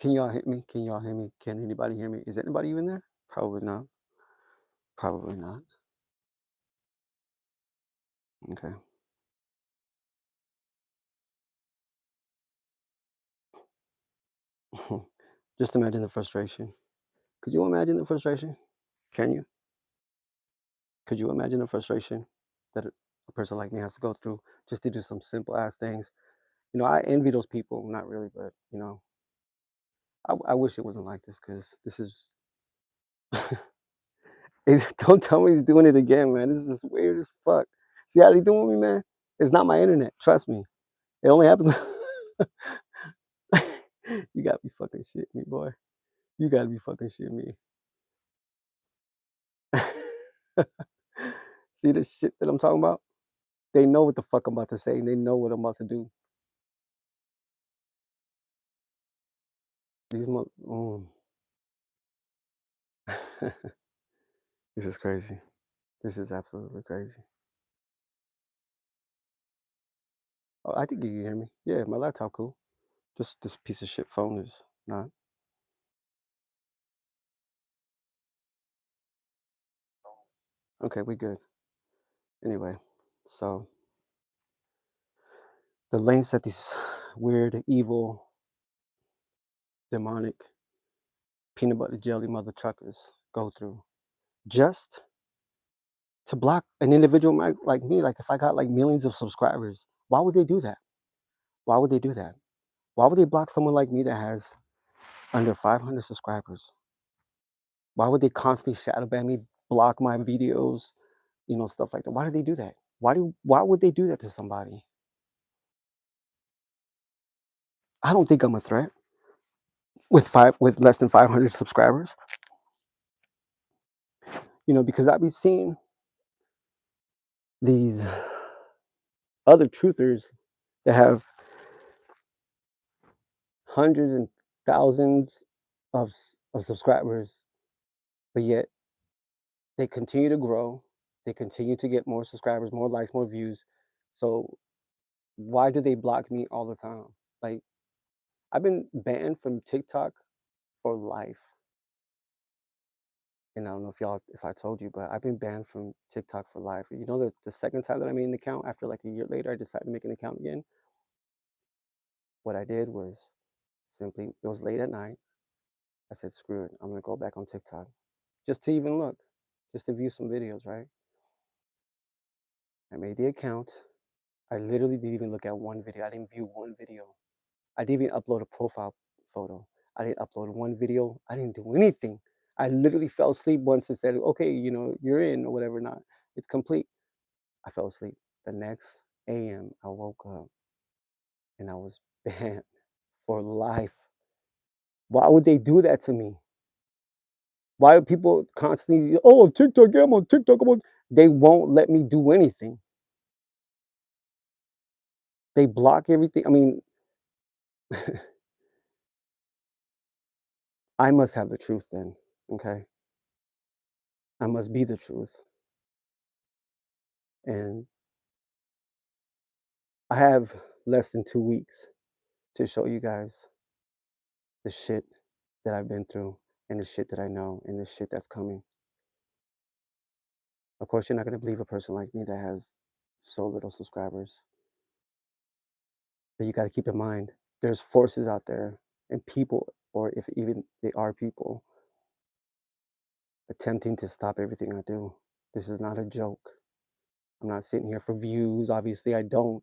Can y'all hear me? Can y'all hear me? Can anybody hear me? Is anybody even there? Probably not. Probably not. Okay. Just imagine the frustration. Could you imagine the frustration? Can you? Could you imagine the frustration that a person like me has to go through just to do some simple ass things? I envy those people. Not really, but I wish it wasn't like this because this is. Don't tell me he's doing it again, man. This is weird as fuck. See how they doing with me, man? It's not my internet. Trust me. It only happens. You gotta be fucking shitting me, boy. You gotta be fucking shitting me. See the shit that I'm talking about? They know what the fuck I'm about to say, and they know what I'm about to do. These mo This is crazy. This is absolutely crazy. Oh, I think you can hear me. Yeah, my laptop cool. Just this piece of shit phone is not. Okay, we good. Anyway, so the lengths that these weird, evil, demonic, peanut butter jelly mother truckers go through just to block an individual like me. Like if I got like millions of subscribers, why would they do that? Why would they do that? Why would they block someone like me that has under 500 subscribers? Why would they constantly shadow ban me, block my videos, stuff like that? Why do they do that? Why would they do that to somebody? I don't think I'm a threat with less than 500 subscribers. Because I've been seeing these other truthers that have hundreds and thousands of subscribers, but yet they continue to grow. They continue to get more subscribers, more likes, more views. So why do they block me all the time? Like I've been banned from TikTok for life. And I don't know if I told you, but I've been banned from TikTok for life. The second time that I made an account after like a year later, I decided to make an account again. What I did was simply, it was late at night. I said, screw it. I'm going to go back on TikTok just to even look, just to view some videos, right? I made the account. I literally didn't even look at one video. I didn't view one video. I didn't even upload a profile photo. I didn't upload one video. I didn't do anything. I literally fell asleep once and said, okay, you're in or whatever, not. It's complete. I fell asleep. The next AM, I woke up and I was banned for life. Why would they do that to me? Why are people constantly, oh, TikTok, yeah, I'm on TikTok, they won't let me do anything. They block everything. I mean, I must have the truth then, okay? I must be the truth. And I have less than 2 weeks to show you guys the shit that I've been through and the shit that I know and the shit that's coming. Of course, you're not going to believe a person like me that has so little subscribers. But you got to keep in mind, there's forces out there and people, or if even they are people, attempting to stop everything I do. This is not a joke. I'm not sitting here for views. Obviously, I don't.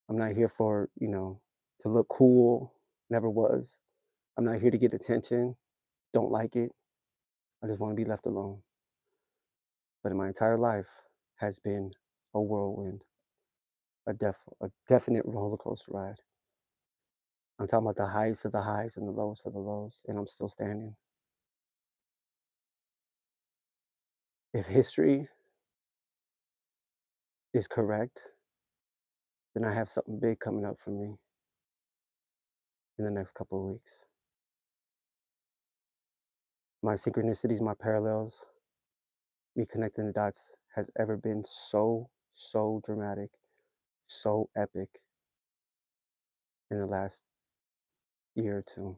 I'm not here for, to look cool. Never was. I'm not here to get attention. Don't like it. I just want to be left alone. But in my entire life has been a whirlwind, a definite roller coaster ride. I'm talking about the highs of the highs and the lows of the lows, and I'm still standing. If history is correct, then I have something big coming up for me in the next couple of weeks. My synchronicities, my parallels, me connecting the dots has ever been so dramatic, so epic in the last year or two.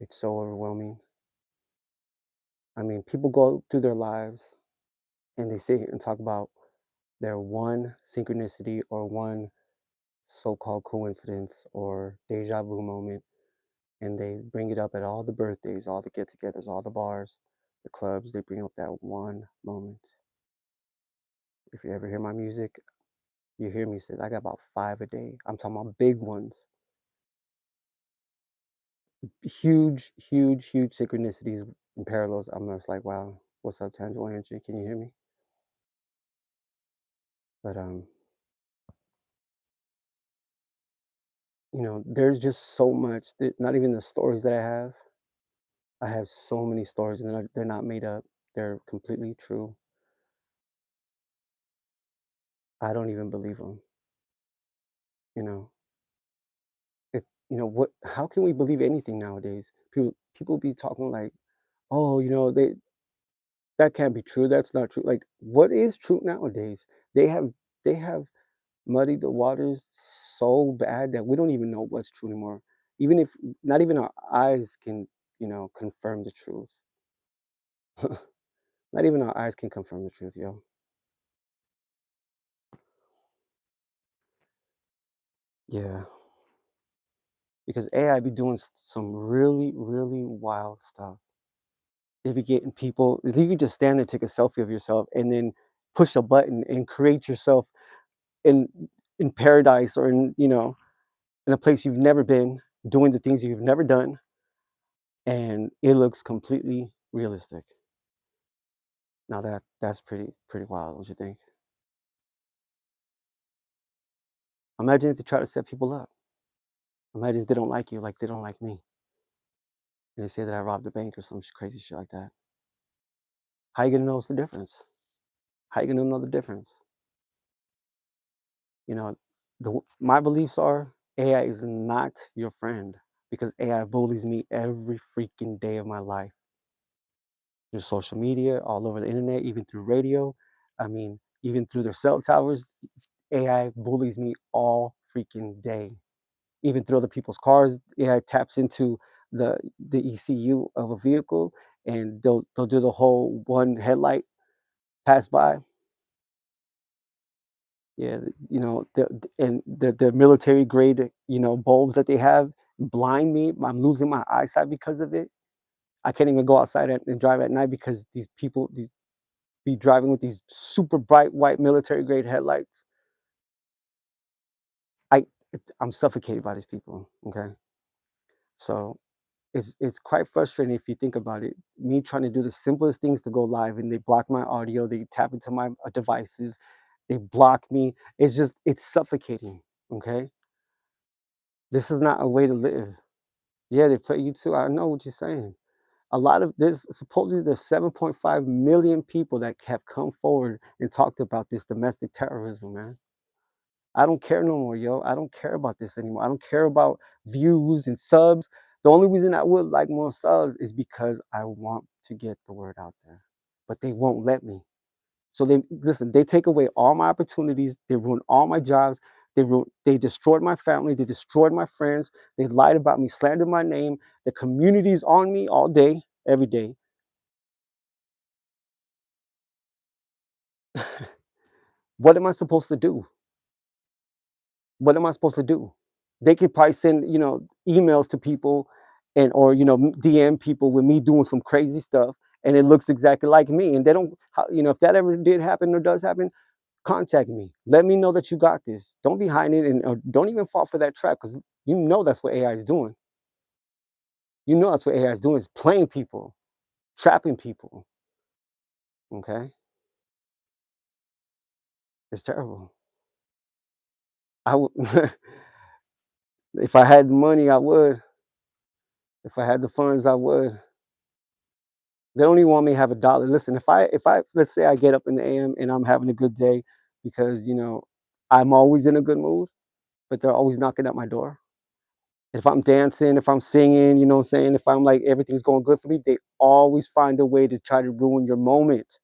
It's so overwhelming. I mean, people go through their lives and they sit here and talk about their one synchronicity or one so-called coincidence or deja vu moment, and they bring it up at all the birthdays, all the get-togethers, all the bars, the clubs. They bring up that one moment. If you ever hear my music, you hear me say I got about 5 a day. I'm talking about big ones, huge, huge, huge synchronicities and parallels. I'm just like, wow, what's up, tangible energy? Can you hear me? But there's just so much. Not even the stories that I have. I have so many stories, and they're not made up. They're completely true. I don't even believe them. You know, if what? How can we believe anything nowadays? People be talking like, oh, they that can't be true. That's not true. Like, what is true nowadays? They have muddied the waters so bad that we don't even know what's true anymore. Even if not even our eyes can, confirm the truth. Not even our eyes can confirm the truth, yo. Yeah, because AI be doing some really, really wild stuff. They be getting people. You can just stand there, take a selfie of yourself, and then push a button and create yourself in paradise or in a place you've never been, doing the things you've never done, and it looks completely realistic. Now that's pretty wild, don't you think? Imagine if they try to set people up. Imagine if they don't like you like they don't like me, and they say that I robbed a bank or some crazy shit like that. How you gonna know it's the difference? How you gonna know the difference? You know, my beliefs are AI is not your friend because AI bullies me every freaking day of my life through social media, all over the internet, even through radio. I mean, even through their cell towers, AI bullies me all freaking day. Even through other people's cars, AI taps into the ECU of a vehicle, and they'll do the whole one headlight pass by. Yeah, and the military grade, bulbs that they have blind me. I'm losing my eyesight because of it. I can't even go outside and drive at night because these people be driving with these super bright white military grade headlights. I I'm suffocated by these people. Okay, so it's quite frustrating if you think about it. Me trying to do the simplest things to go live, and they block my audio. They tap into my devices. They block me. It's suffocating. Okay, this is not a way to live. Yeah, they play you too. I know what you're saying. There's supposedly there's 7.5 million people that have come forward and talked about this domestic terrorism, man. I don't care no more, yo. I don't care about this anymore. I don't care about views and subs. The only reason I would like more subs is because I want to get the word out there. But they won't let me. So they take away all my opportunities, they ruin all my jobs, they destroyed my family, they destroyed my friends, they lied about me, slandered my name, the community's on me all day, every day. What am I supposed to do? What am I supposed to do? They could probably send, emails to people and or DM people with me doing some crazy stuff and it looks exactly like me. And they don't, if that ever did happen or does happen, contact me. Let me know that you got this. Don't be hiding it and don't even fall for that trap because that's what AI is doing. That's what AI is doing is playing people, trapping people. Okay, it's terrible. I would, if I had the money, I would. If I had the funds, I would. They don't even want me to have a dollar. Listen, if I let's say I get up in the AM and I'm having a good day because I'm always in a good mood, but they're always knocking at my door. If I'm dancing, if I'm singing, you know what I'm saying? If I'm like everything's going good for me, they always find a way to try to ruin your moment.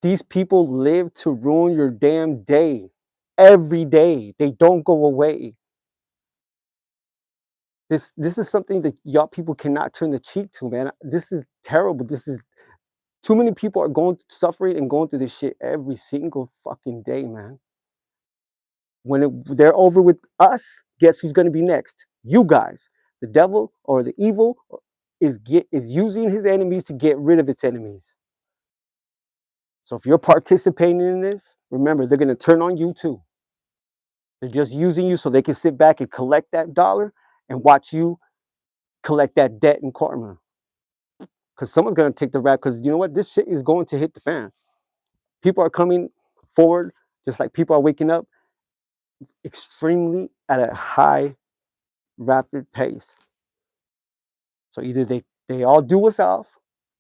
These people live to ruin your damn day every day. They don't go away. This is something that y'all people cannot turn the cheek to, man. This is terrible. This is too many people are suffering and going through this shit every single fucking day, man. They're over with us, guess who's going to be next? You guys. The devil or the evil is using his enemies to get rid of its enemies. So if you're participating in this, remember they're going to turn on you too. They're just using you so they can sit back and collect that dollar and watch you collect that debt and karma. Because someone's going to take the rap. Because you know what? This shit is going to hit the fan. People are coming forward, just like people are waking up extremely at a high, rapid pace. So either they all do us off,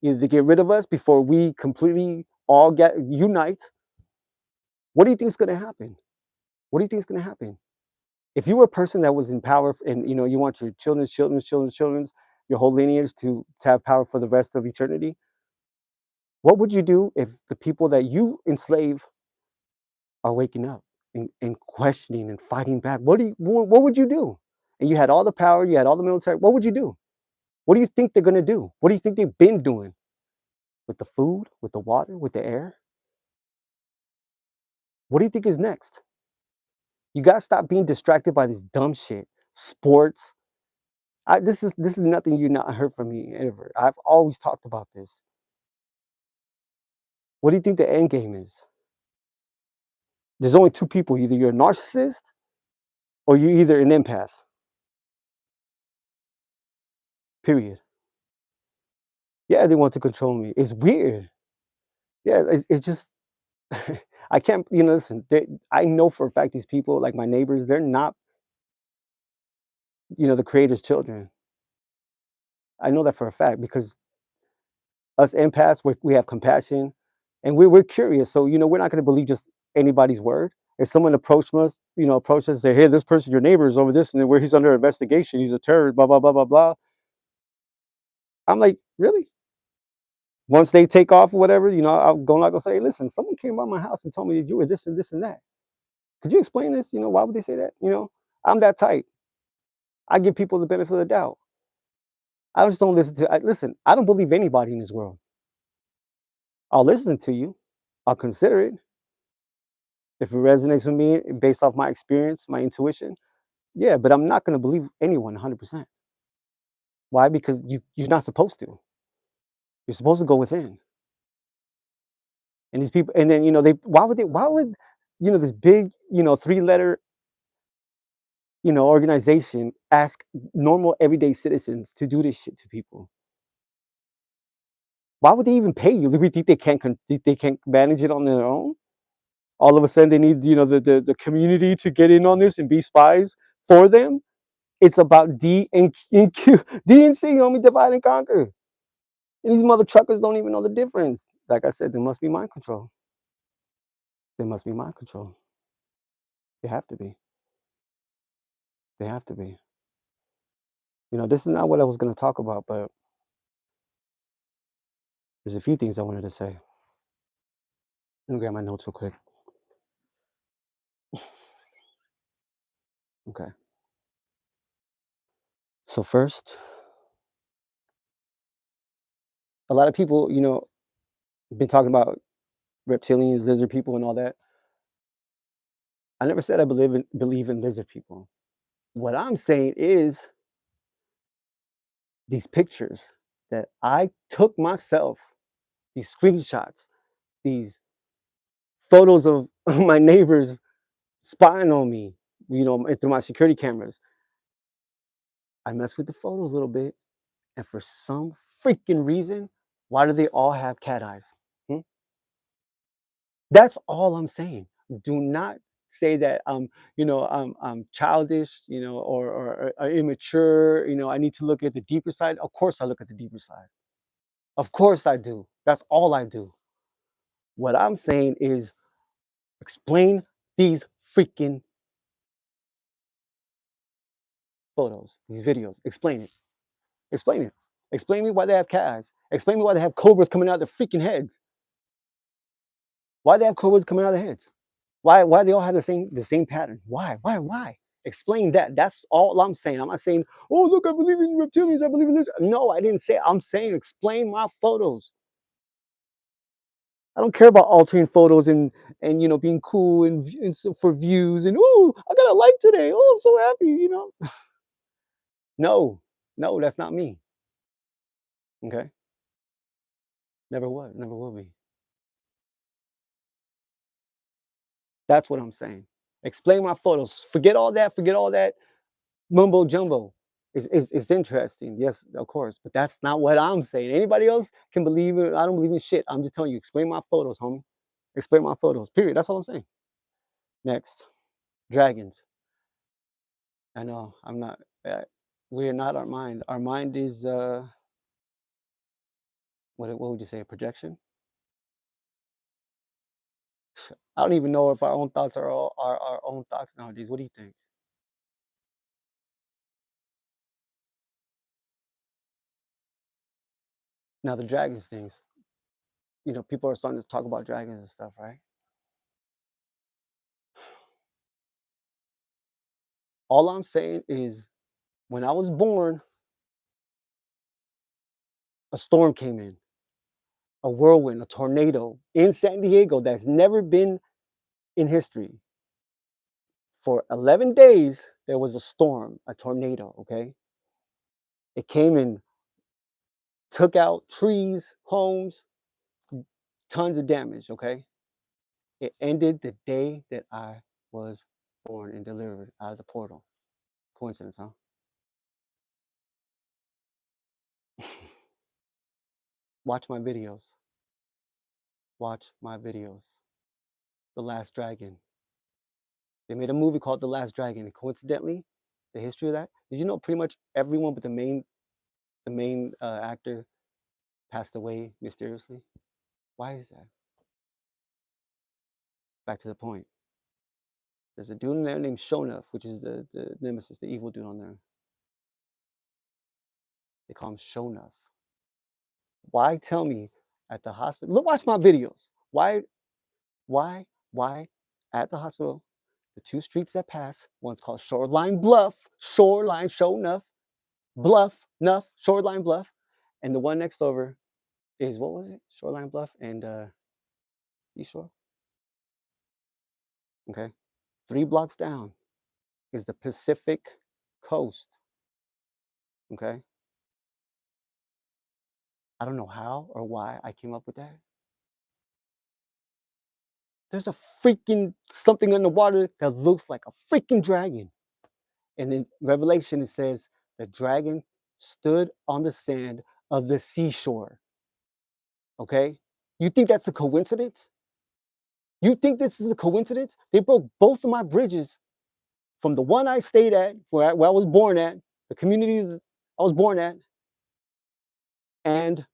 either they get rid of us before we completely all unite. What do you think is going to happen? What do you think is going to happen? If you were a person that was in power and you want your children's, your whole lineage to have power for the rest of eternity, what would you do if the people that you enslave are waking up and questioning and fighting back? What would you do? And you had all the power, you had all the military. What would you do? What do you think they're going to do? What do you think they've been doing with the food, with the water, with the air? What do you think is next? You got to stop being distracted by this dumb shit. Sports. This is nothing you not heard from me ever. I've always talked about this. What do you think the end game is? There's only two people. Either you're a narcissist or you're either an empath. Period. Yeah, they want to control me. It's weird. Yeah, it's just I can't. Listen. I know for a fact these people, like my neighbors, they're not. The creator's children. I know that for a fact because us empaths, we have compassion, and we're curious. So we're not going to believe just anybody's word. If someone approaches and say, "Hey, this person, your neighbor, is over this, and where he's under investigation, he's a terrorist," blah blah blah blah blah. I'm like, really? Once they take off or whatever, I'm going to say, "Listen, someone came by my house and told me that you were this and this and that. Could you explain this? Why would they say that? I'm that tight. I give people the benefit of the doubt. I just don't listen. I don't believe anybody in this world. I'll listen to you. I'll consider it. If it resonates with me based off my experience, my intuition, yeah, but I'm not going to believe anyone 100%. Why? Because you're not supposed to. You're supposed to go within. And these people, and then why would this big three-letter organization ask normal everyday citizens to do this shit to people? Why would they even pay you? Do we think they can't manage it on their own? All of a sudden they need the community to get in on this and be spies for them. It's about D and Q, D and C, homie, divide and conquer. And these mother truckers don't even know the difference. Like I said, there must be mind control. There must be mind control. They have to be. They have to be. This is not what I was going to talk about, but there's a few things I wanted to say. Let me grab my notes real quick. Okay. So first, a lot of people, been talking about reptilians, lizard people, and all that. I never said I believe in lizard people. What I'm saying is these pictures that I took myself, these screenshots, these photos of my neighbors spying on me, through my security cameras. I messed with the photos a little bit, and for some freaking reason, why do they all have cat eyes? That's all I'm saying. Do not say that I'm childish, or immature. I need to look at the deeper side. Of course, I look at the deeper side. Of course, I do. That's all I do. What I'm saying is explain these freaking photos, these videos. Explain it. Explain it. Explain me why they have cat eyes. Explain me why they have cobras coming out of their freaking heads. Why they have cobras coming out of their heads? Why they all have the same pattern? Why? Explain that. That's all I'm saying. I'm not saying, oh, look, I believe in reptilians. I believe in this. No, I didn't say. I'm saying explain my photos. I don't care about altering photos and being cool and for views and oh, I got a like today. Oh, I'm so happy. No, no, that's not me. Okay, never was, never will be. That's what I'm saying. Explain my photos. Forget all that. Forget all that mumbo jumbo. It's interesting, yes, of course, but that's not what I'm saying. Anybody else can believe it. I don't believe in shit. I'm just telling you. Explain my photos, homie. Explain my photos. Period. That's all I'm saying. Next, dragons. I know. I'm not. We're not our mind. Our mind is what would you say? A projection? I don't even know if our own thoughts are all our own thoughts nowadays. What do you think? Now the dragons things. People are starting to talk about dragons and stuff, right? All I'm saying is, when I was born, a storm came in, a whirlwind, a tornado in San Diego that's never been in history. For 11 days, there was a storm, a tornado, okay? It came and took out trees, homes, tons of damage, okay? It ended the day that I was born and delivered out of the portal. Coincidence, huh? Watch my videos. Watch my videos. The Last Dragon. They made a movie called The Last Dragon. And coincidentally, the history of that, did you know pretty much everyone but the main actor passed away mysteriously? Why is that? Back to the point. There's a dude in there named Shonuff, which is the nemesis, the evil dude on there. They call him Shonuff. Why tell me at the hospital? Look, watch my videos. Why at the hospital? The two streets that pass, one's called Shoreline Bluff, Shoreline, show enough, Bluff, enough, Shoreline Bluff, and the one next over is, what was it? Shoreline Bluff and Seashore. Okay, 3 blocks down is the Pacific Coast. Okay, I don't know how or why I came up with that. There's a freaking something in the water that looks like a freaking dragon. And in Revelation, it says the dragon stood on the sand of the seashore. Okay? You think that's a coincidence? You think this is a coincidence? They broke both of my bridges from the one I stayed at, where I was born at, the community I was born at, and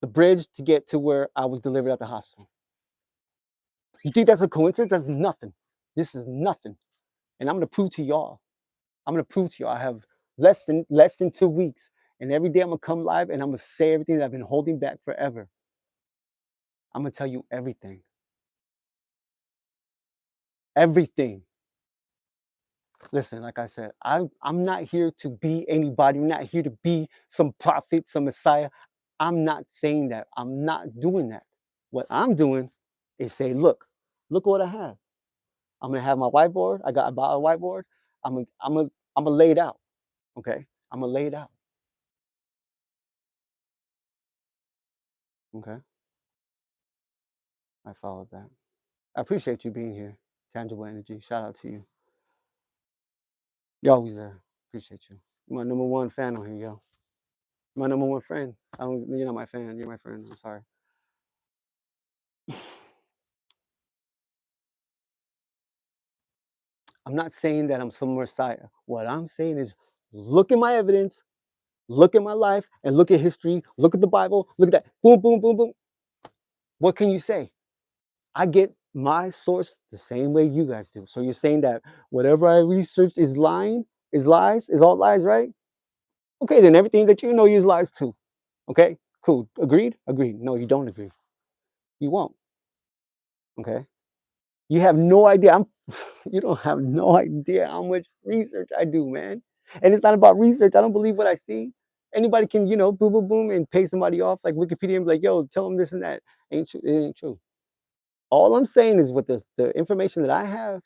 the bridge to get to where I was delivered at the hospital. You think that's a coincidence? That's nothing. This is nothing. And I'm going to prove to y'all. I have less than 2 weeks. And every day I'm going to come live and I'm going to say everything that I've been holding back forever. I'm going to tell you everything. Everything. Listen, like I said, I'm not here to be anybody. I'm not here to be some prophet, some Messiah. I'm not saying that. I'm not doing that. What I'm doing is say, look what I have. I'm gonna have my whiteboard. I bought a whiteboard. I'm gonna lay it out. Okay, I'm gonna lay it out. Okay, I followed that. I appreciate you being here. Tangible energy. Shout out to you. You're always there. Appreciate you. You're my number one fan on here, yo. My number one friend. You're not my fan. You're my friend. I'm sorry. I'm not saying that I'm some Messiah. What I'm saying is, look at my evidence, look at my life, and look at history. Look at the Bible. Look at that. Boom, boom, boom, boom. What can you say? I get my source the same way you guys do. So you're saying that whatever I researched is lying, is lies, is all lies, right? Okay, then everything that you know is lies too. Okay, cool. Agreed? Agreed. No, you don't agree. You won't. Okay. You have no idea. You don't have no idea how much research I do, man. And it's not about research. I don't believe what I see. Anybody can, boom, boom, boom, and pay somebody off like Wikipedia and be like, yo, tell them this and that. Ain't true. It ain't true. All I'm saying is with the information that I have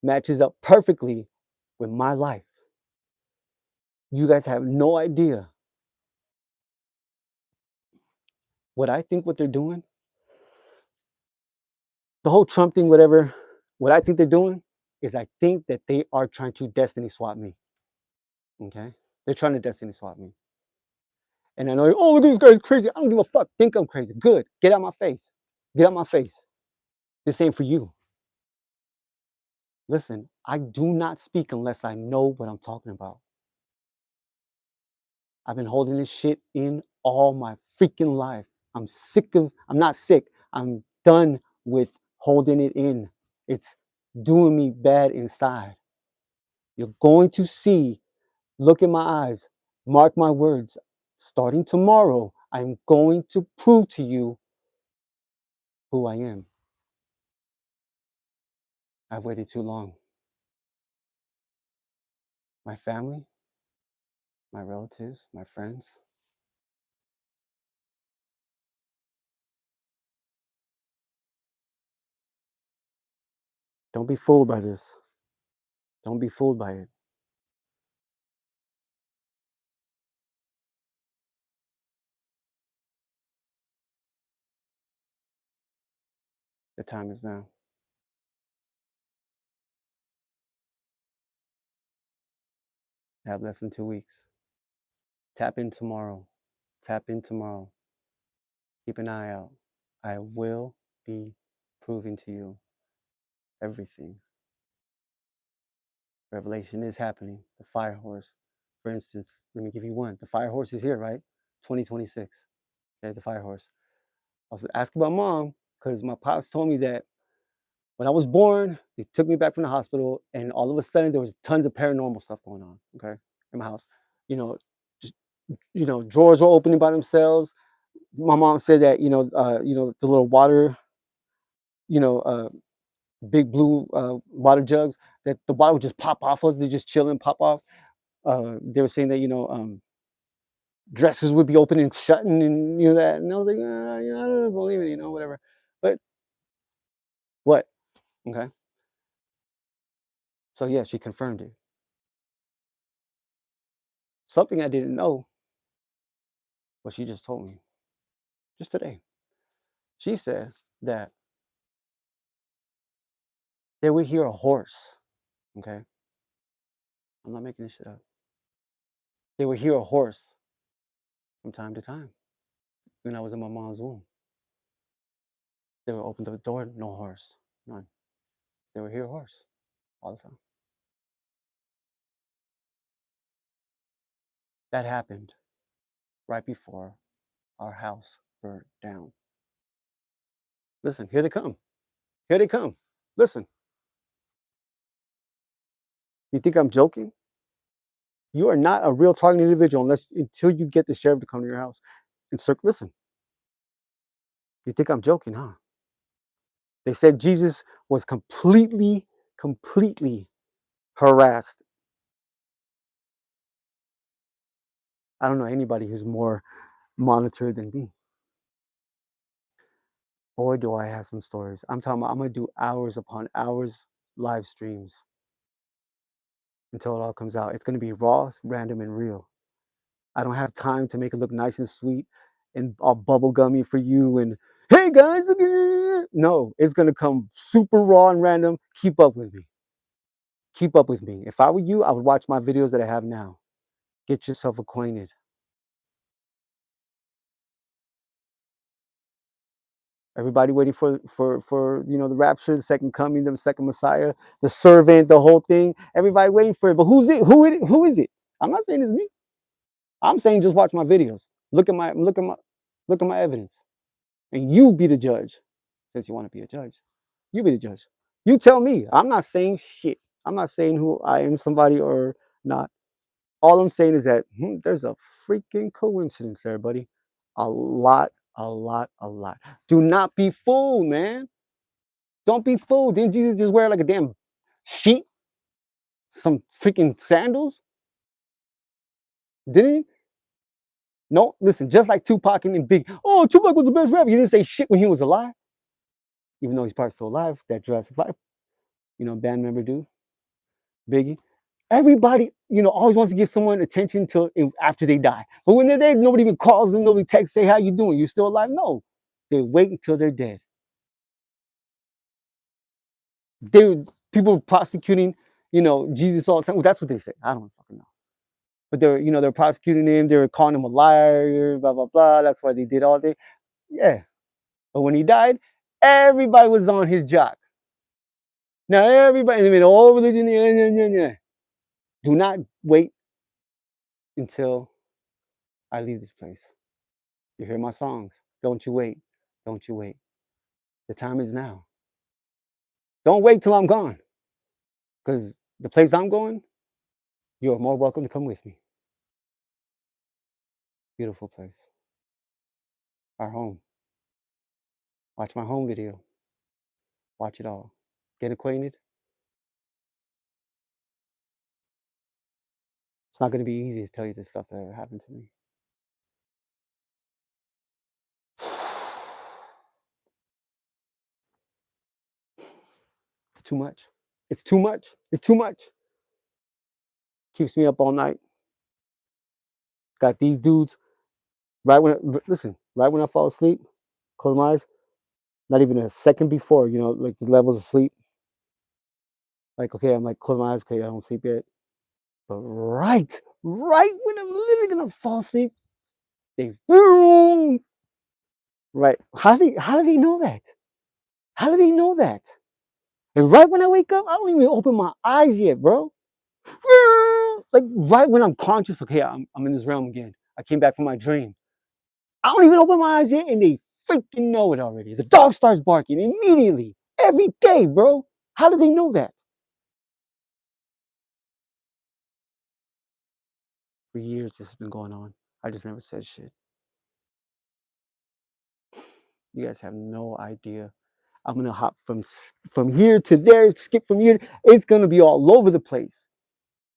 matches up perfectly with my life. You guys have no idea what I think what they're doing. The whole Trump thing, whatever, what I think they're doing is I think that they are trying to destiny swap me. Okay? They're trying to destiny swap me. And I know, oh, look at this guy's crazy. I don't give a fuck. Think I'm crazy. Good. Get out my face. Get out my face. This ain't for you. Listen, I do not speak unless I know what I'm talking about. I've been holding this shit in all my freaking life. I'm not sick. I'm done with holding it in. It's doing me bad inside. You're going to see, look in my eyes, mark my words. Starting tomorrow, I'm going to prove to you who I am. I've waited too long. My family, my relatives, my friends. Don't be fooled by this. Don't be fooled by it. The time is now. I have less than 2 weeks. Tap in tomorrow. Tap in tomorrow. Keep an eye out. I will be proving to you everything. Revelation is happening. The fire horse, for instance, let me give you one. The fire horse is here, right? 2026. Okay, the fire horse. I was asking my mom because my pops told me that when I was born, they took me back from the hospital, and all of a sudden there was tons of paranormal stuff going on. Okay, in my house, you know, just, drawers were opening by themselves. My mom said that the little water, you know, uh, big blue water jugs, that the water would just pop off us. They just chill and pop off. They were saying that dresses would be open and shutting, and that, and I was like, I don't believe it, whatever. But what? Okay, so yeah, she confirmed it. Something I didn't know, but she just told me just today. She said that they would hear a horse. Okay, I'm not making this shit up. They would hear a horse from time to time when I was in my mom's womb. They would open the door, no horse, none. They would hear a horse all the time. That happened right before our house burned down. Listen, here they come. Here they come. Listen, you think I'm joking? You are not a real targeted individual until you get the sheriff to come to your house. And listen, you think I'm joking, huh? They said Jesus was completely harassed. I don't know anybody who's more monitored than me. Boy, do I have some stories. I'm talking about I'm gonna do hours upon hours live streams until it all comes out. It's gonna be raw, random, and real. I don't have time to make it look nice and sweet and all bubblegummy for you and hey guys, look at it. No, it's gonna come super raw and random. Keep up with me. Keep up with me. If I were you, I would watch my videos that I have now. Get yourself acquainted. Everybody waiting for the rapture, the second coming, the second Messiah, the servant, the whole thing. Everybody waiting for it. But who's it? Who is it? I'm not saying it's me. I'm saying just watch my videos. Look at my evidence. And you be the judge. Since you want to be a judge. You be the judge. You tell me. I'm not saying shit. I'm not saying who I am, somebody or not. All I'm saying is that there's a freaking coincidence there, buddy. A lot, a lot, a lot. Do not be fooled, man. Don't be fooled. Didn't Jesus just wear like a damn sheet? Some freaking sandals? Didn't he? No, listen, just like Tupac and Big. Oh, Tupac was the best rapper. He didn't say shit when he was alive, even though he's probably still alive. That Jurassic 5, band member dude, Biggie. Everybody, always wants to give someone attention till after they die. But when they're dead, nobody even calls them, nobody texts, say, how you doing? You still alive? No. They wait until they're dead. People prosecuting, Jesus all the time. Well, that's what they say. I don't fucking know. But they're prosecuting him, they were calling him a liar, blah, blah, blah. That's why they did all that. Yeah. But when he died, everybody was on his jock. Now everybody, I mean, all religion, yeah. Do not wait until I leave this place. You hear my songs. Don't you wait. Don't you wait. The time is now. Don't wait till I'm gone. Because the place I'm going, you're more welcome to come with me. Beautiful place. Our home. Watch my home video. Watch it all. Get acquainted. It's not going to be easy to tell you the stuff that happened to me. It's too much. It's too much. It's too much. Keeps me up all night. Got these dudes. Right when I fall asleep, close my eyes. Not even a second before, like the levels of sleep. Like, okay, I'm like, close my eyes. Okay, I don't sleep yet. But right when I'm literally gonna fall asleep, they boom. Right. How do they know that? How do they know that? And right when I wake up, I don't even open my eyes yet, bro. Like right when I'm conscious, okay, I'm in this realm again. I came back from my dream. I don't even open my eyes yet, and they freaking know it already. The dog starts barking immediately, every day, bro. How do they know that? For years, this has been going on. I just never said shit. You guys have no idea. I'm gonna hop from here to there, skip from here. It's gonna be all over the place.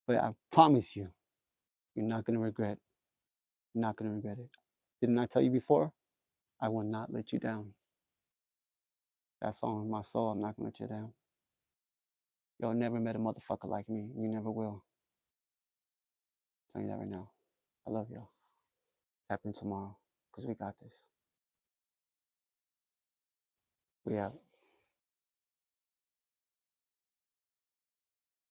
But I promise you, you're not gonna regret. You're not gonna regret it. Didn't I tell you before? I will not let you down. That's on my soul. I'm not gonna let you down. Y'all never met a motherfucker like me. You never will. I'm telling you that right now. I love y'all. Happen tomorrow, because we got this. We have